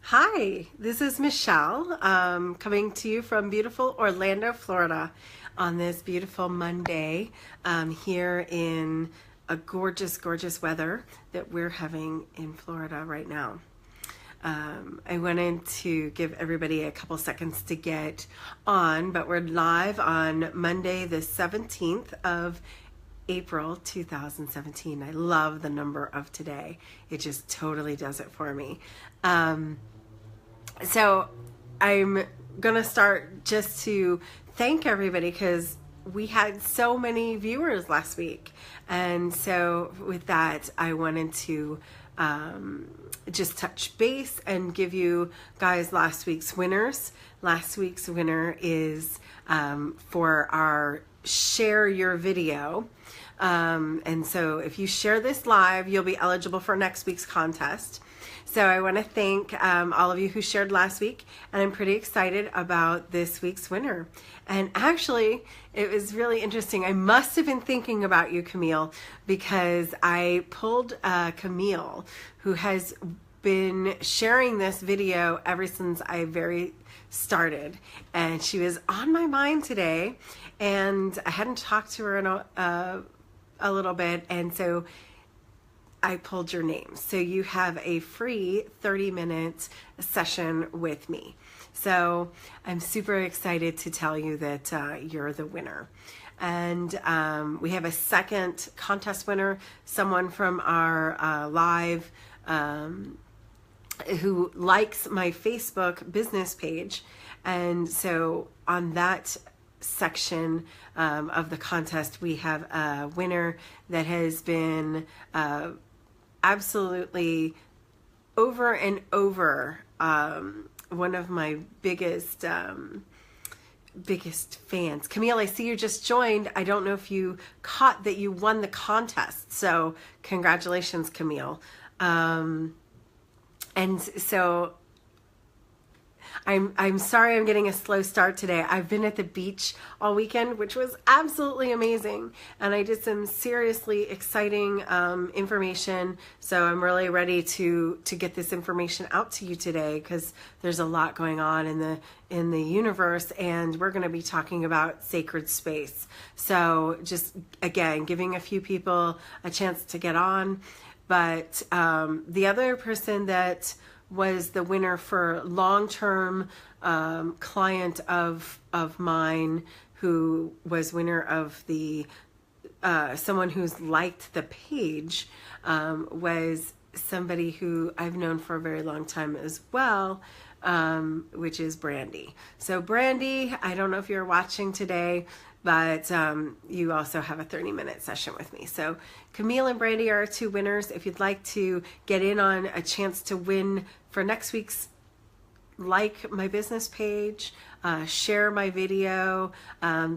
Hi, this is Michelle coming to you from beautiful Orlando, Florida on this beautiful Monday here in a gorgeous, gorgeous weather that we're having in Florida right now. I wanted to give everybody a couple seconds to get on, but we're live on Monday, the 17th of April 2017. I love the number of today. It just totally does it for me. So I'm going to start just to thank everybody because we had so many viewers last week. And so with that, I wanted to just touch base and give you guys last week's winners. Last week's winner is for our Share Your Video. And so if you share this live, you'll be eligible for next week's contest. So I want to thank all of you who shared last week, and I'm pretty excited about this week's winner. And actually, it was really interesting. I must have been thinking about you, Camille, because I pulled Camille, who has been sharing this video ever since I very started, and she was on my mind today, and I hadn't talked to her in a little bit, and so I pulled your name. So you have a free 30-minute session with me. So I'm super excited to tell you that you're the winner. And we have a second contest winner, someone from our live who likes my Facebook business page. And so on that section of the contest, we have a winner that has been absolutely over and over one of my biggest fans. Camille, I see you just joined. I don't know if you caught that you won the contest, so congratulations, Camille. And so I'm sorry I'm getting a slow start today. I've been at the beach all weekend, which was absolutely amazing. And I did some seriously exciting information. So I'm really ready to get this information out to you today because there's a lot going on in the universe, and we're going to be talking about sacred space. So just, again, giving a few people a chance to get on. But the other person that was the winner for long-term client of mine, who was winner of the someone who's liked the page, was somebody who I've known for a very long time as well, which is Brandy. So Brandy, I don't know if you're watching today, but you also have a 30-minute session with me. So Camille and Brandy are our two winners. If you'd like to get in on a chance to win for next week's, like my business page, share my video,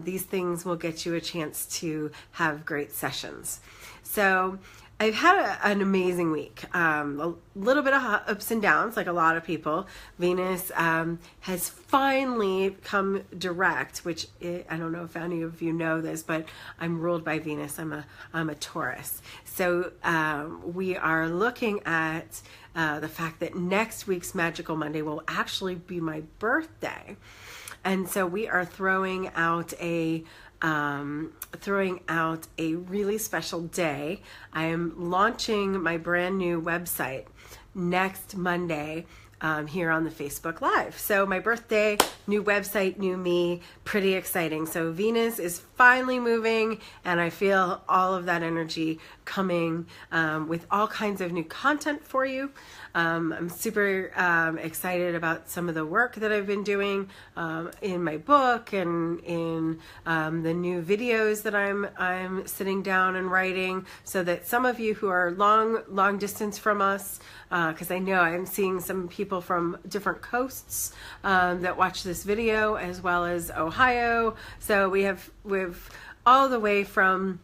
these things will get you a chance to have great sessions. So I've had an amazing week, a little bit of ups and downs, like a lot of people. Venus has finally come direct, which I don't know if any of you know this, but I'm ruled by Venus. I'm a Taurus. So we are looking at the fact that next week's Magical Monday will actually be my birthday. And so we are throwing out a really special day. I am launching my brand new website next Monday here on the Facebook Live. So my birthday, new website, new me, pretty exciting. So Venus is finally moving, and I feel all of that energy coming with all kinds of new content for you. I'm super excited about some of the work that I've been doing in my book and in the new videos that I'm sitting down and writing, so that some of you who are long distance from us, because I know I'm seeing some people from different coasts that watch this video, as well as Ohio. So we've all the way from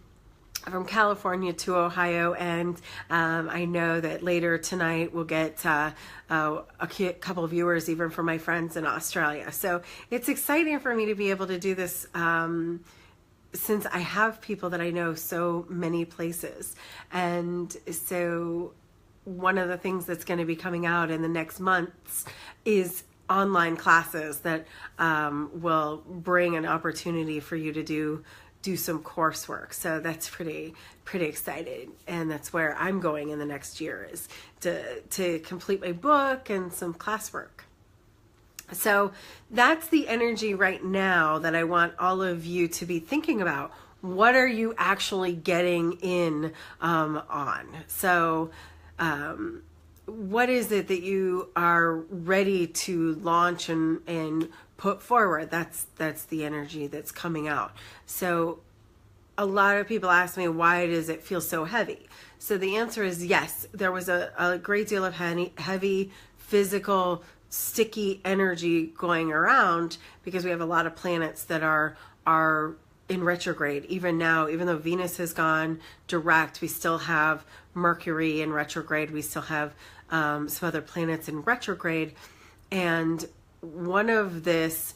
California to Ohio, and I know that later tonight we'll get a couple of viewers even from my friends in Australia. So it's exciting for me to be able to do this since I have people that I know so many places. And so one of the things that's going to be coming out in the next months is online classes that will bring an opportunity for you to do some coursework. So that's pretty excited, and that's where I'm going in the next year, is to complete my book and some classwork. So that's the energy right now that I want all of you to be thinking about. What are you actually getting in on? So what is it that you are ready to launch and put forward? That's the energy that's coming out. So a lot of people ask me, why does it feel so heavy? So the answer is yes, there was a great deal of heavy physical sticky energy going around, because we have a lot of planets that are in retrograde. Even now, even though Venus has gone direct, we still have Mercury in retrograde. We still have some other planets in retrograde. And one of this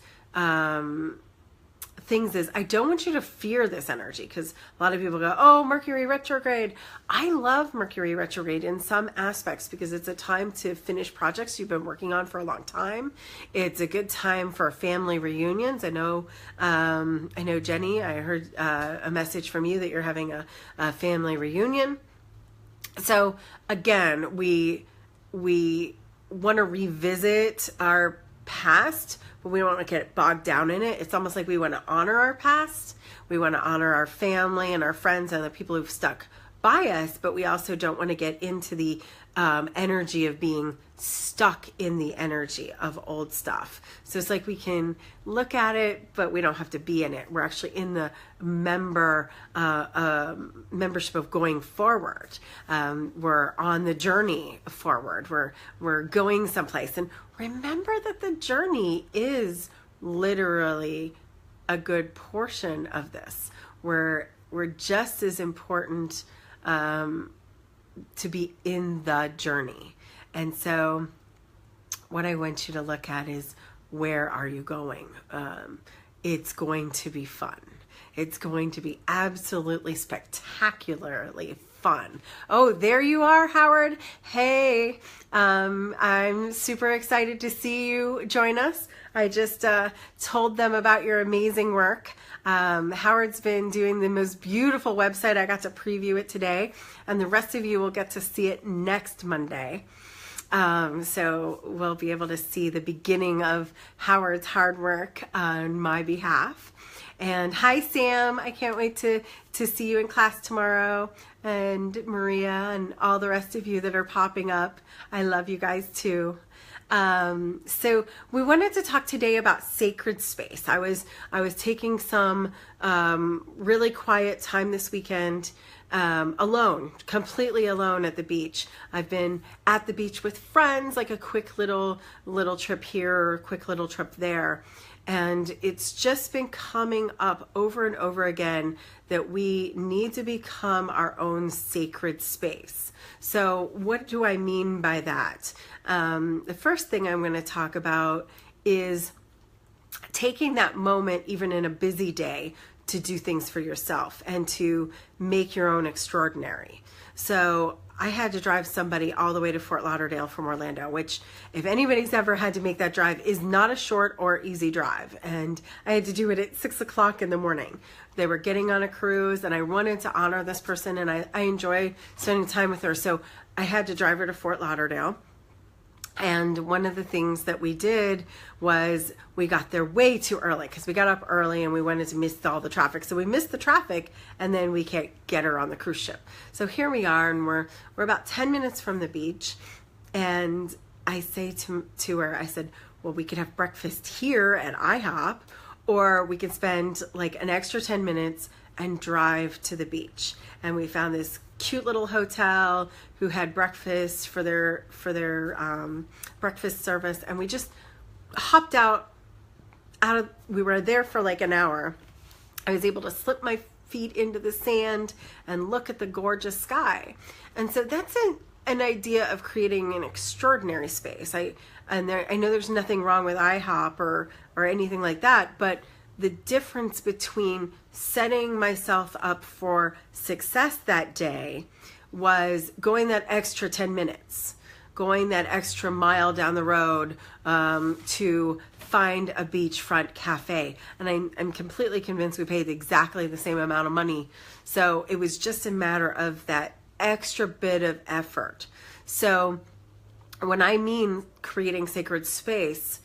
things is, I don't want you to fear this energy, because a lot of people go, oh, Mercury retrograde. I love Mercury retrograde in some aspects, because it's a time to finish projects you've been working on for a long time. It's a good time for family reunions. I know Jenny, I heard a message from you that you're having a family reunion. So again, we want to revisit our past, but we don't want to get bogged down in it. It's almost like we want to honor our past. We want to honor our family and our friends and the people who've stuck by us, but we also don't want to get into the energy of being stuck in the energy of old stuff. So it's like we can look at it, but we don't have to be in it. We're actually in the membership of going forward. We're on the journey forward. We're going someplace. And remember that the journey is literally a good portion of this. We're just as important to be in the journey. And so what I want you to look at is, where are you going? It's going to be fun. It's going to be absolutely spectacularly fun. Oh, there you are, Howard. Hey, I'm super excited to see you join us. I just told them about your amazing work. Howard's been doing the most beautiful website. I got to preview it today, and the rest of you will get to see it next Monday. So we'll be able to see the beginning of Howard's hard work on my behalf. And hi, Sam. I can't wait to see you in class tomorrow. And Maria and all the rest of you that are popping up. I love you guys too. So we wanted to talk today about sacred space. I was taking some really quiet time this weekend, alone, completely alone at the beach. I've been at the beach with friends, like a quick little trip here or a quick little trip there. And it's just been coming up over and over again that we need to become our own sacred space. So what do I mean by that? The first thing I'm going to talk about is taking that moment, even in a busy day, to do things for yourself and to make your own extraordinary. So I had to drive somebody all the way to Fort Lauderdale from Orlando, which, if anybody's ever had to make that drive, is not a short or easy drive. And I had to do it at 6 o'clock in the morning. They were getting on a cruise, and I wanted to honor this person, and I enjoy spending time with her. So I had to drive her to Fort Lauderdale. And one of the things that we did was we got there way too early, because we got up early and we wanted to miss all the traffic. So we missed the traffic, and then we can't get her on the cruise ship. So here we are, and we're about 10 minutes from the beach. And I say to her, I said, well, we could have breakfast here at IHOP, or we could spend like an extra 10 minutes and drive to the beach. And we found this cute little hotel who had breakfast for their breakfast service, and we just hopped out of, we were there for like an hour. I was able to slip my feet into the sand and look at the gorgeous sky. And so that's an idea of creating an extraordinary space. I know there's nothing wrong with IHOP or anything like that, but the difference between setting myself up for success that day was going that extra 10 minutes, going that extra mile down the road to find a beachfront cafe. And I'm completely convinced we paid exactly the same amount of money. So it was just a matter of that extra bit of effort. So when I mean creating sacred space,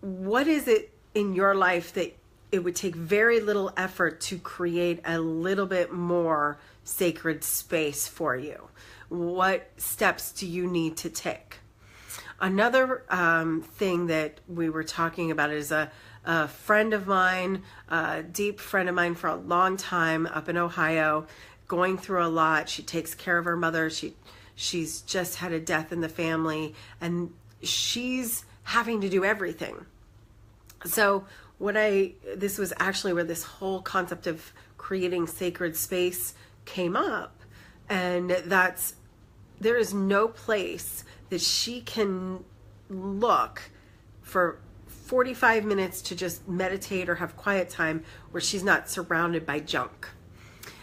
what is it in your life that it would take very little effort to create a little bit more sacred space for you? What steps do you need to take? Another thing that we were talking about is a friend of mine, a deep friend of mine for a long time up in Ohio, going through a lot. She takes care of her mother. She's just had a death in the family, and she's having to do everything. So this was actually where this whole concept of creating sacred space came up. And there is no place that she can look for 45 minutes to just meditate or have quiet time where she's not surrounded by junk.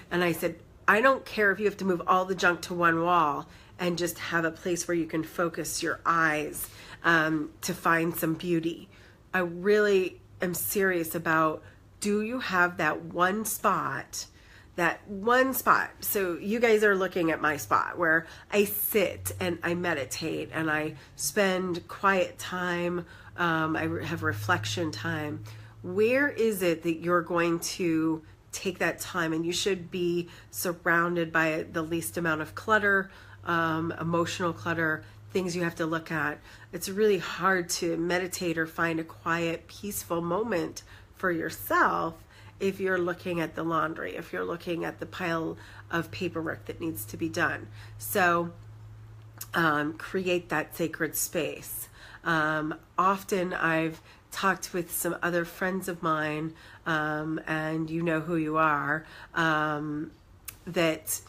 And I said, I don't care if you have to move all the junk to one wall and just have a place where you can focus your eyes to find some beauty. I really am serious about, do you have that one spot? So you guys are looking at my spot where I sit and I meditate and I spend quiet time. I have reflection time. Where is it that you're going to take that time? And you should be surrounded by the least amount of clutter, emotional clutter, things you have to look at. It's really hard to meditate or find a quiet, peaceful moment for yourself if you're looking at the laundry, if you're looking at the pile of paperwork that needs to be done. So create that sacred space. Often I've talked with some other friends of mine, and you know who you are, that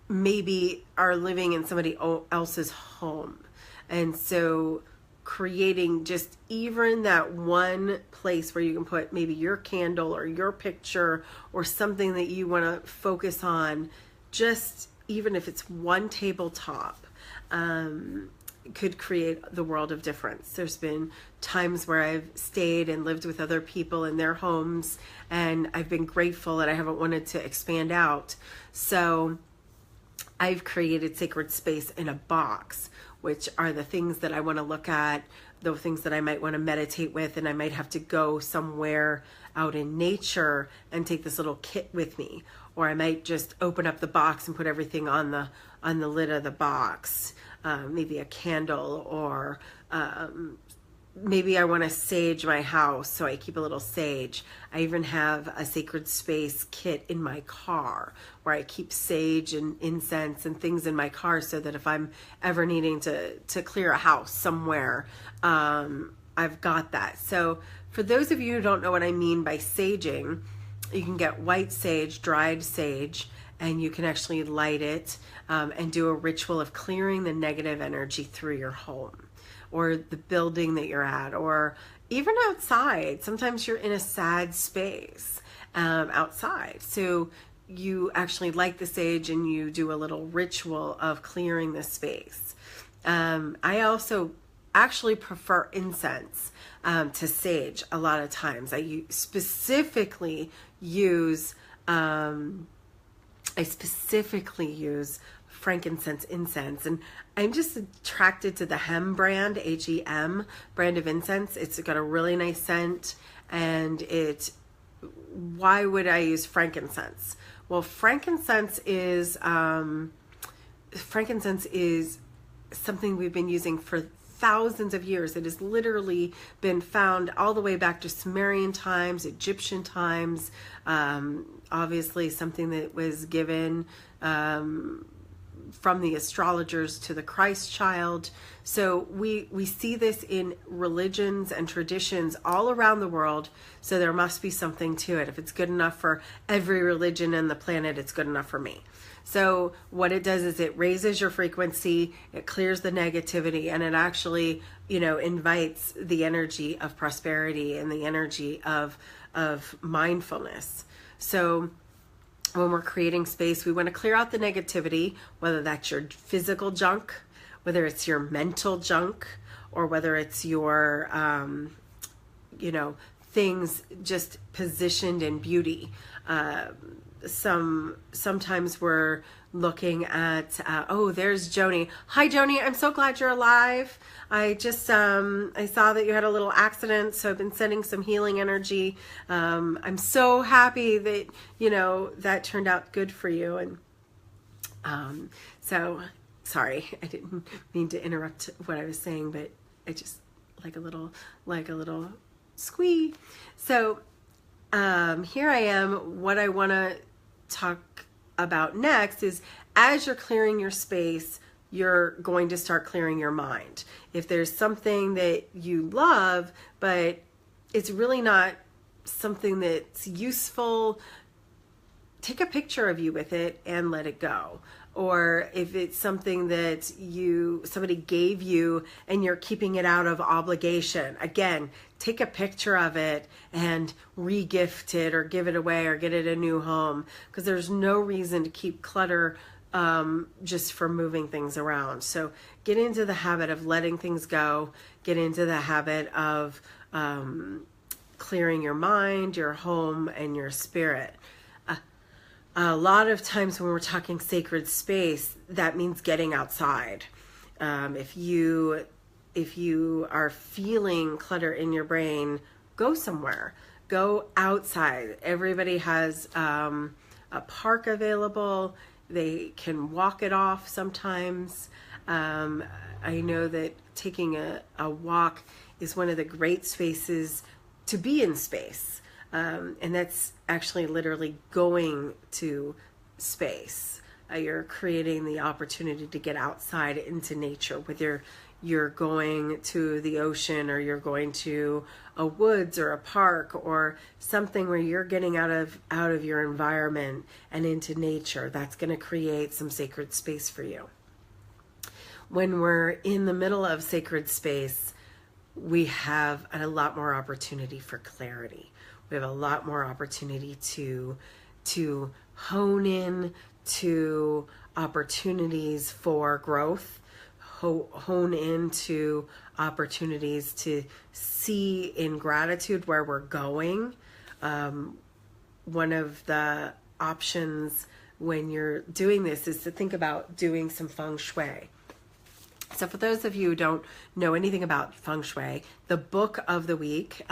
maybe are living in somebody else's home. And so creating just even that one place where you can put maybe your candle or your picture or something that you want to focus on, just even if it's one tabletop, could create the world of difference. There's been times where I've stayed and lived with other people in their homes, and I've been grateful that I haven't wanted to expand out. So I've created sacred space in a box, which are the things that I want to look at, the things that I might want to meditate with, and I might have to go somewhere out in nature and take this little kit with me. Or I might just open up the box and put everything on the lid of the box, maybe a candle, or maybe I want to sage my house, so I keep a little sage. I even have a sacred space kit in my car where I keep sage and incense and things in my car so that if I'm ever needing to clear a house somewhere, I've got that. So for those of you who don't know what I mean by saging, you can get white sage, dried sage, and you can actually light it and do a ritual of clearing the negative energy through your home or the building that you're at, or even outside. Sometimes you're in a sad space outside. So you actually light the sage and you do a little ritual of clearing the space. I also actually prefer incense to sage a lot of times. I specifically use frankincense incense, and I'm just attracted to the Hem brand, H-E-M brand of incense. It's got a really nice scent, and why would I use frankincense? Well, frankincense is something we've been using for thousands of years. It has literally been found all the way back to Sumerian times, Egyptian times, obviously something that was given from the astrologers to the Christ child. So we see this in religions and traditions all around the world. So there must be something to it. If it's good enough for every religion on the planet, it's good enough for me. So what it does is it raises your frequency, it clears the negativity, and it actually, invites the energy of prosperity and the energy of mindfulness. So when we're creating space, we want to clear out the negativity, whether that's your physical junk, whether it's your mental junk, or whether it's your, things just positioned in beauty. Sometimes we're looking at, there's Joni. Hi, Joni. I'm so glad you're alive. I just, I saw that you had a little accident, so I've been sending some healing energy. I'm so happy that, that turned out good for you. And so sorry, I didn't mean to interrupt what I was saying, but I just like a little squee. So here I am. What I want to talk about next is, as you're clearing your space, you're going to start clearing your mind. If there's something that you love, but it's really not something that's useful, take a picture of you with it and let it go. Or if it's something that somebody gave you and you're keeping it out of obligation, again, take a picture of it and re-gift it or give it away or get it a new home, because there's no reason to keep clutter just for moving things around. So get into the habit of letting things go. Get into the habit of clearing your mind, your home, and your spirit. A lot of times when we're talking sacred space, that means getting outside. If you are feeling clutter in your brain, go somewhere. Go outside. Everybody has a park available. They can walk it off sometimes. I know that taking a walk is one of the great spaces to be in space. And that's actually literally going to space. You're creating the opportunity to get outside into nature, whether you're going to the ocean or you're going to a woods or a park or something where you're getting out of your environment and into nature. That's going to create some sacred space for you. When we're in the middle of sacred space, we have a lot more opportunity for clarity. We have a lot more opportunity to hone in to opportunities for growth, hone into opportunities to see in gratitude where we're going. One of the options when you're doing this is to think about doing some feng shui. So for those of you who don't know anything about feng shui, the book of the week,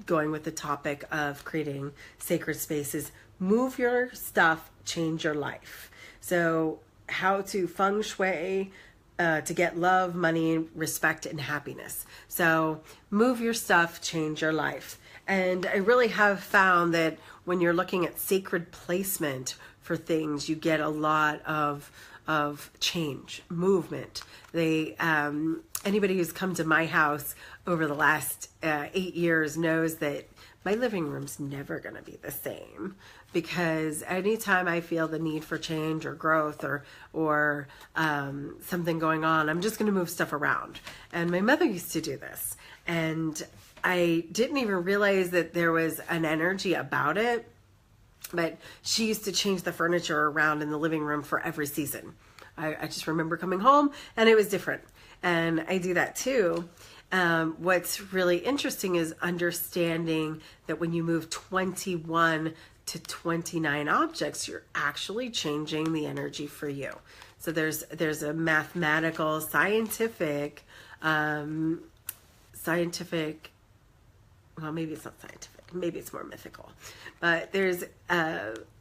going with the topic of creating sacred spaces, Move Your Stuff, Change Your Life. So how to feng shui to get love, money, respect, and happiness. So move your stuff, change your life. And I really have found that when you're looking at sacred placement for things, you get a lot of change, movement. Anybody who's come to my house over the last 8 years knows that my living room's never going to be the same, because anytime I feel the need for change or growth or something going on, I'm just going to move stuff around. And my mother used to do this, and I didn't even realize that there was an energy about it. But she used to change the furniture around in the living room for every season. I just remember coming home and it was different. And I do that too. What's really interesting is understanding that when you move 21 to 29 objects, you're actually changing the energy for you. So there's a mathematical, scientific, well, maybe it's not scientific, maybe it's more mythical, but there's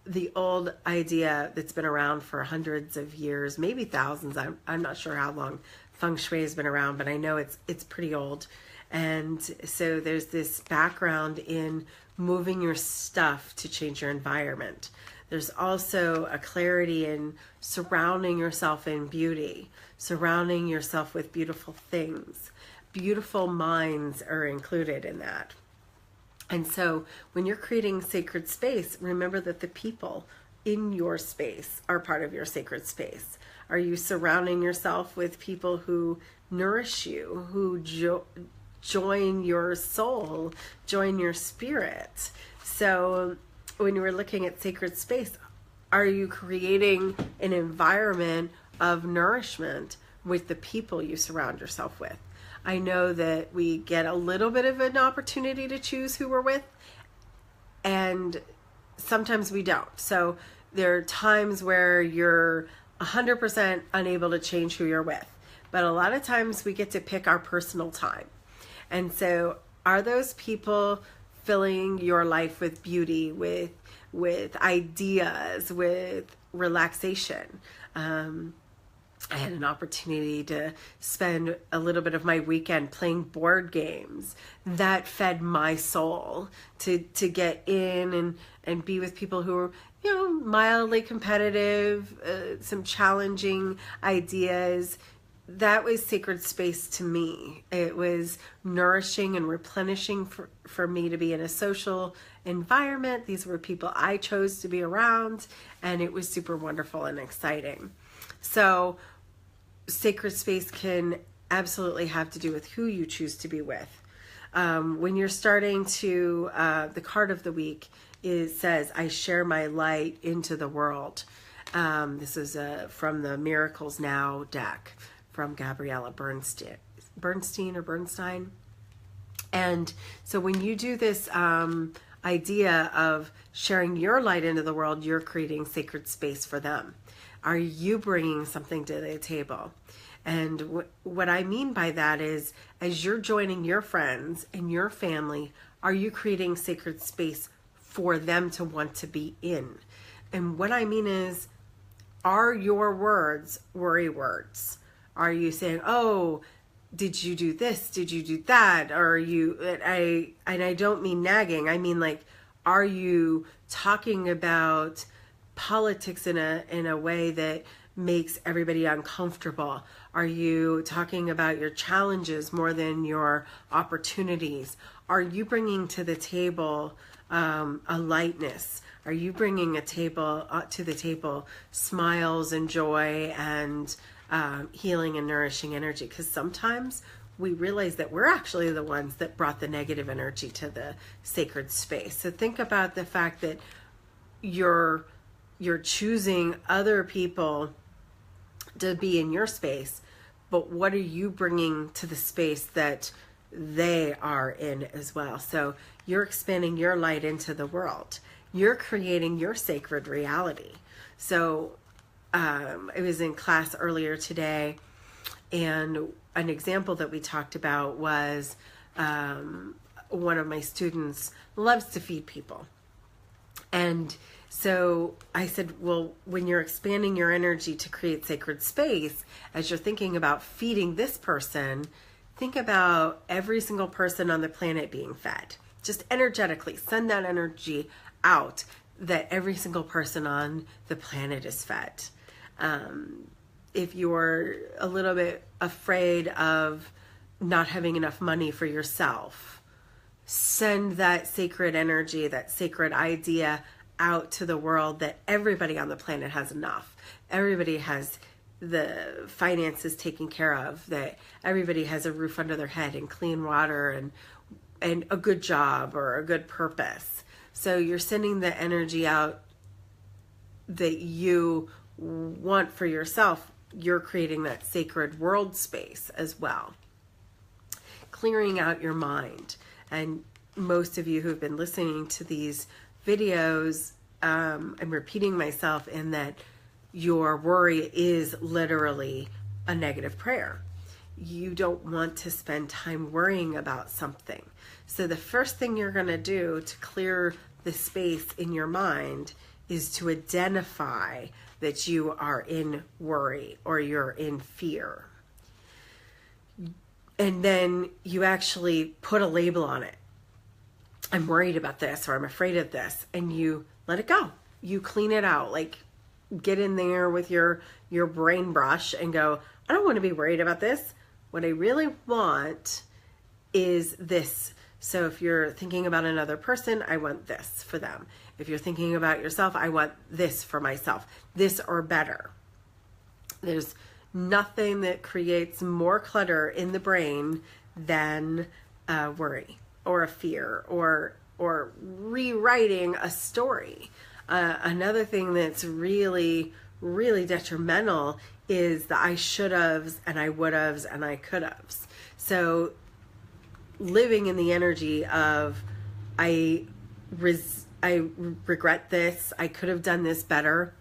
the old idea that's been around for hundreds of years, maybe thousands. I'm not sure how long feng shui has been around, but I know it's pretty old. And so there's this background in moving your stuff to change your environment. There's also a clarity in surrounding yourself in beauty, surrounding yourself with beautiful things. Beautiful minds are included in that. And so when you're creating sacred space, remember that the people in your space are part of your sacred space. Are you surrounding yourself with people who nourish you, who join your soul, join your spirit? So when we're looking at sacred space, Are you creating an environment of nourishment with the people you surround yourself with? I know that we get a little bit of an opportunity to choose who we're with, and sometimes we don't. So there are times where you're 100% unable to change who you're with. But a lot of times we get to pick our personal time. And so are those people filling your life with beauty, with ideas, with relaxation? I had an opportunity to spend a little bit of my weekend playing board games. That fed my soul to get in and be with people who are, mildly competitive, some challenging ideas. That was sacred space to me. It was nourishing and replenishing for me to be in a social environment. These were people I chose to be around, and it was super wonderful and exciting. So sacred space can absolutely have to do with who you choose to be with. When you're starting to, the card of the week says, I share my light into the world. This is from the Miracles Now deck from Gabriella Bernstein. And so when you do this idea of sharing your light into the world, you're creating sacred space for them. Are you bringing something to the table? And what I mean by that is, as you're joining your friends and your family, are you creating sacred space for them to want to be in? And what I mean is, are your words worry words? Are you saying, oh, did you do this? Did you do that? Or I don't mean nagging. I mean, like, are you talking about politics in a way that makes everybody uncomfortable? Are you talking about your challenges more than your opportunities? Are you bringing to the table a lightness? Are you bringing to the table smiles and joy and healing and nourishing energy? Because sometimes we realize that we're actually the ones that brought the negative energy to the sacred space. So think about the fact that you're choosing other people to be in your space, but what are you bringing to the space that they are in as well? So you're expanding your light into the world. You're creating your sacred reality. So I was in class earlier today, and an example that we talked about was one of my students loves to feed people. And so I said, well, when you're expanding your energy to create sacred space, as you're thinking about feeding this person, think about every single person on the planet being fed. Just energetically send that energy out that every single person on the planet is fed. If you're a little bit afraid of not having enough money for yourself, send that sacred energy, that sacred idea out to the world that everybody on the planet has enough. Everybody has the finances taken care of, that everybody has a roof under their head and clean water and a good job or a good purpose. So you're sending the energy out that you want for yourself. You're creating that sacred world space as well. Clearing out your mind. And most of you who've been listening to these videos, I'm repeating myself in that your worry is literally a negative prayer. You don't want to spend time worrying about something. So the first thing you're going to do to clear the space in your mind is to identify that you are in worry or you're in fear. And then you actually put a label on it. I'm worried about this, or I'm afraid of this, and you let it go. You clean it out. Like, get in there with your brain brush and go, I don't want to be worried about this. What I really want is this. So if you're thinking about another person, I want this for them. If you're thinking about yourself, I want this for myself. This or better. There's nothing that creates more clutter in the brain than worry or a fear or rewriting a story. Another thing that's really, really detrimental is the I should haves and I would haves and I could haves. So living in the energy of I regret this, I could have done this better.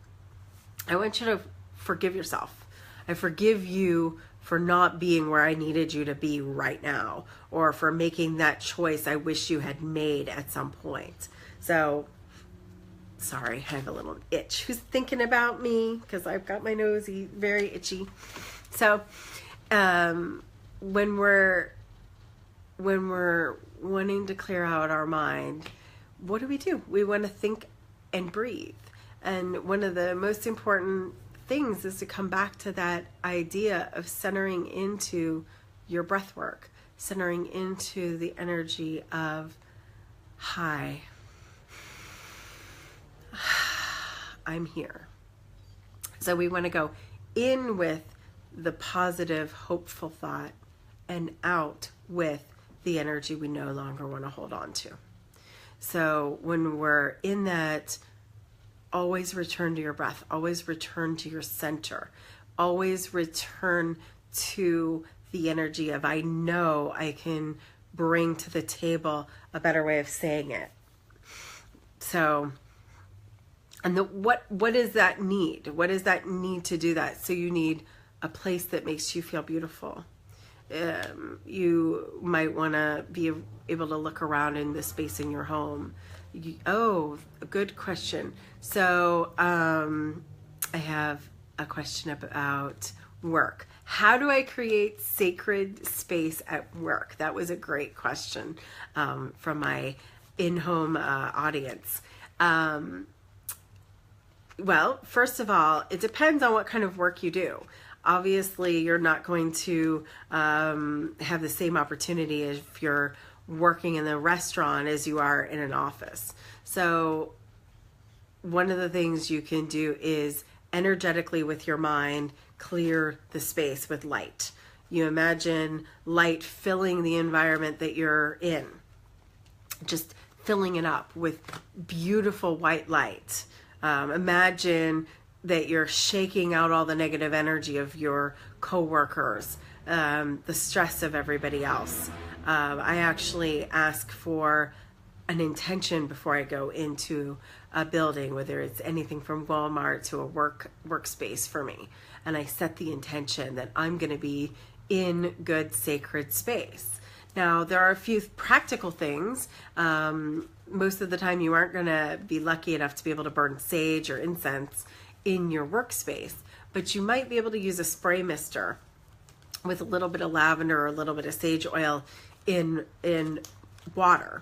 I want you to forgive yourself. I forgive you for not being where I needed you to be right now, or for making that choice I wish you had made at some point. So, sorry, I have a little itch. Who's thinking about me? Because I've got my nose very itchy. So, when we're wanting to clear out our mind, what do? We want to think and breathe. And one of the most important things is to come back to that idea of centering into your breath work, centering into the energy of, hi, I'm here. So we want to go in with the positive, hopeful thought and out with the energy we no longer want to hold on to. So when we're in that, always return to your breath, always return to your center, always return to the energy of I know I can bring to the table a better way of saying it. So, and what does that need? What does that need to do that? So you need a place that makes you feel beautiful. You might want to be able to look around in the space in your home. Oh, a good question. So I have a question about work. How do I create sacred space at work? That was a great question from my in-home audience. Well, first of all, it depends on what kind of work you do. Obviously, you're not going to have the same opportunity if you're working in the restaurant as you are in an office. So one of the things you can do is energetically with your mind clear the space with light. You imagine light filling the environment that you're in, just filling it up with beautiful white light. Imagine that you're shaking out all the negative energy of your coworkers, the stress of everybody else. I actually ask for an intention before I go into a building, whether it's anything from Walmart to a workspace for me. And I set the intention that I'm going to be in good sacred space. Now, there are a few practical things. Most of the time you aren't going to be lucky enough to be able to burn sage or incense in your workspace, but you might be able to use a spray mister with a little bit of lavender or a little bit of sage oil in water.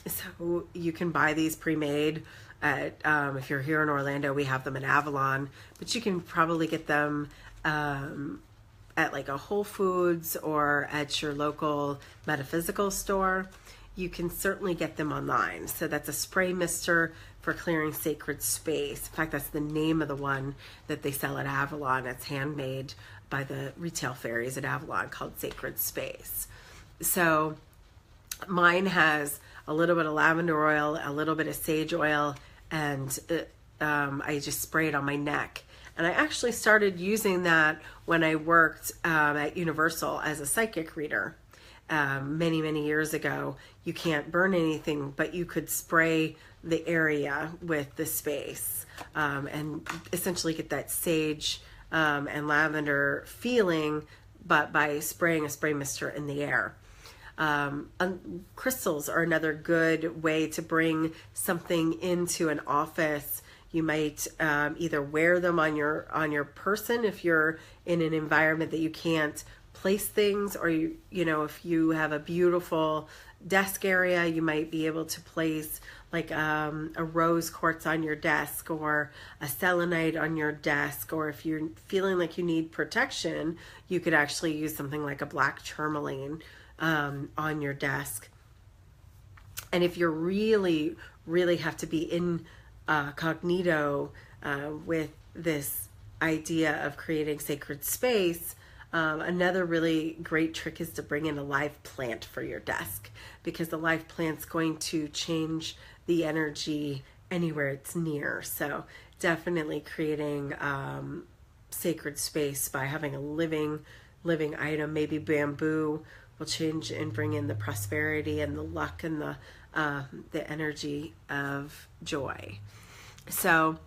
So you can buy these pre-made at, if you're here in Orlando, we have them at Avalon, but you can probably get them at like a Whole Foods or at your local metaphysical store. You can certainly get them online. So that's a spray mister for clearing sacred space. In fact, that's the name of the one that they sell at Avalon. It's handmade by the retail fairies at Avalon, called Sacred Space. So mine has a little bit of lavender oil, a little bit of sage oil, and I just spray it on my neck. And I actually started using that when I worked at Universal as a psychic reader many, many years ago. You can't burn anything, but you could spray the area with the space and essentially get that sage and lavender feeling, but by spraying a spray mister in the air. Crystals are another good way to bring something into an office. You might either wear them on your person if you're in an environment that you can't place things, or you know, if you have a beautiful desk area, you might be able to place like a rose quartz on your desk, or a selenite on your desk, or if you're feeling like you need protection, you could actually use something like a black tourmaline on your desk. And if you're really, really have to be incognito with this idea of creating sacred space, another really great trick is to bring in a live plant for your desk, because the live plant's going to change the energy anywhere it's near. So definitely creating sacred space by having a living item. Maybe bamboo will change and bring in the prosperity and the luck and the energy of joy. So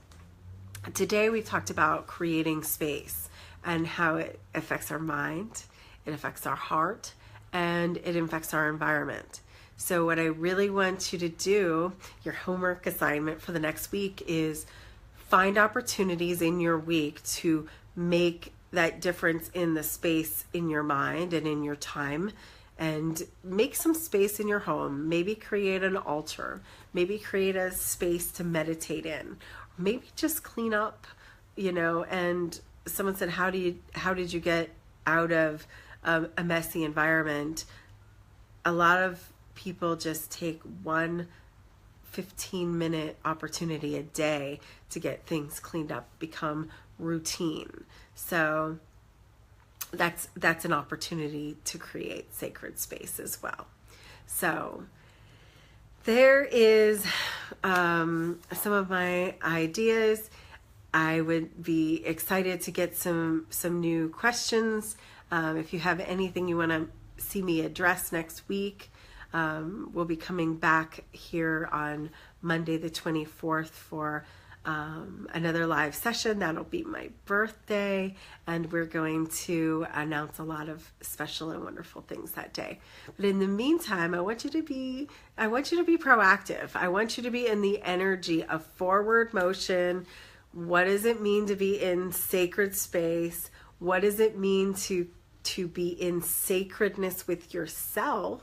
today we talked about creating space and how it affects our mind, it affects our heart, and it affects our environment. So what I really want you to do, your homework assignment for the next week, is find opportunities in your week to make that difference in the space in your mind and in your time, and make some space in your home. Maybe create an altar, maybe create a space to meditate in, maybe just clean up, and someone said, how did you get out of a messy environment? A lot of people just take one 15-minute opportunity a day to get things cleaned up, become routine. So that's an opportunity to create sacred space as well. So there is some of my ideas. I would be excited to get some new questions. If you have anything you want to see me address next week, we'll be coming back here on Monday the 24th for another live session. That'll be my birthday, and we're going to announce a lot of special and wonderful things that day. But in the meantime, I want you to be proactive. I want you to be in the energy of forward motion. What does it mean to be in sacred space? What does it mean to be in sacredness with yourself?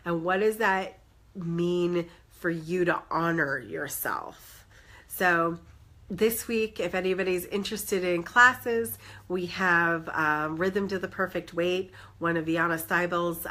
And what does that mean for you to honor yourself? So this week, if anybody's interested in classes, we have Rhythm to the Perfect Weight, one of Yana Steibel's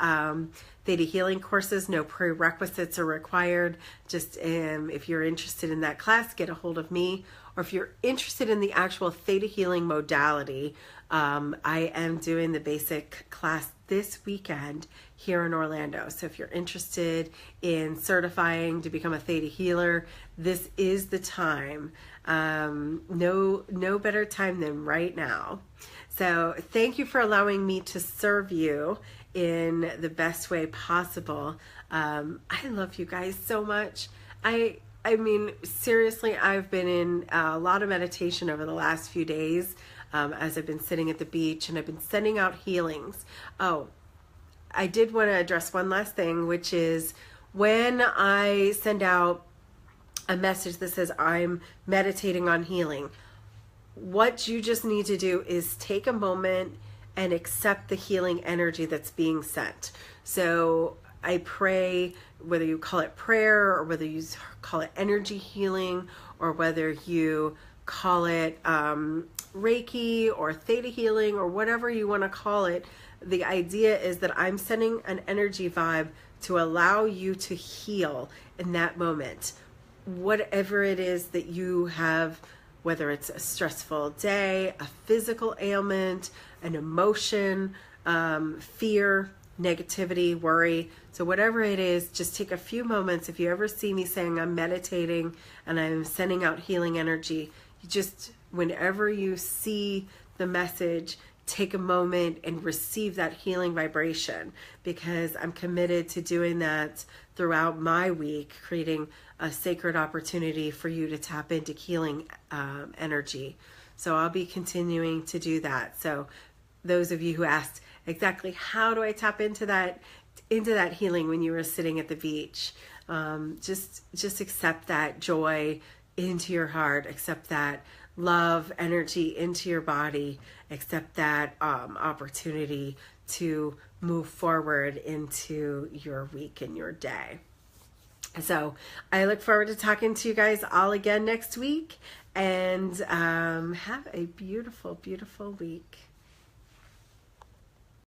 Theta Healing courses. No prerequisites are required. Just if you're interested in that class, get a hold of me. Or if you're interested in the actual Theta Healing modality, I am doing the basic class this weekend here in Orlando. So if you're interested in certifying to become a Theta Healer, this is the time. No better time than right now. So thank you for allowing me to serve you in the best way possible. I love you guys so much. I mean, seriously, I've been in a lot of meditation over the last few days as I've been sitting at the beach, and I've been sending out healings. Oh, I did want to address one last thing, which is when I send out a message that says I'm meditating on healing, what you just need to do is take a moment and accept the healing energy that's being sent. So I pray, whether you call it prayer or whether you call it energy healing or whether you call it Reiki or Theta Healing or whatever you want to call it, the idea is that I'm sending an energy vibe to allow you to heal in that moment. Whatever it is that you have, whether it's a stressful day, a physical ailment, an emotion, fear, negativity, worry. So whatever it is, just take a few moments. If you ever see me saying I'm meditating and I'm sending out healing energy, you just, whenever you see the message, take a moment and receive that healing vibration, because I'm committed to doing that throughout my week, creating a sacred opportunity for you to tap into healing energy. So I'll be continuing to do that. So those of you who asked exactly how do I tap into that healing when you were sitting at the beach, just accept that joy into your heart, accept that love energy into your body, accept that opportunity to move forward into your week and your day. So I look forward to talking to you guys all again next week, and have a beautiful, beautiful week.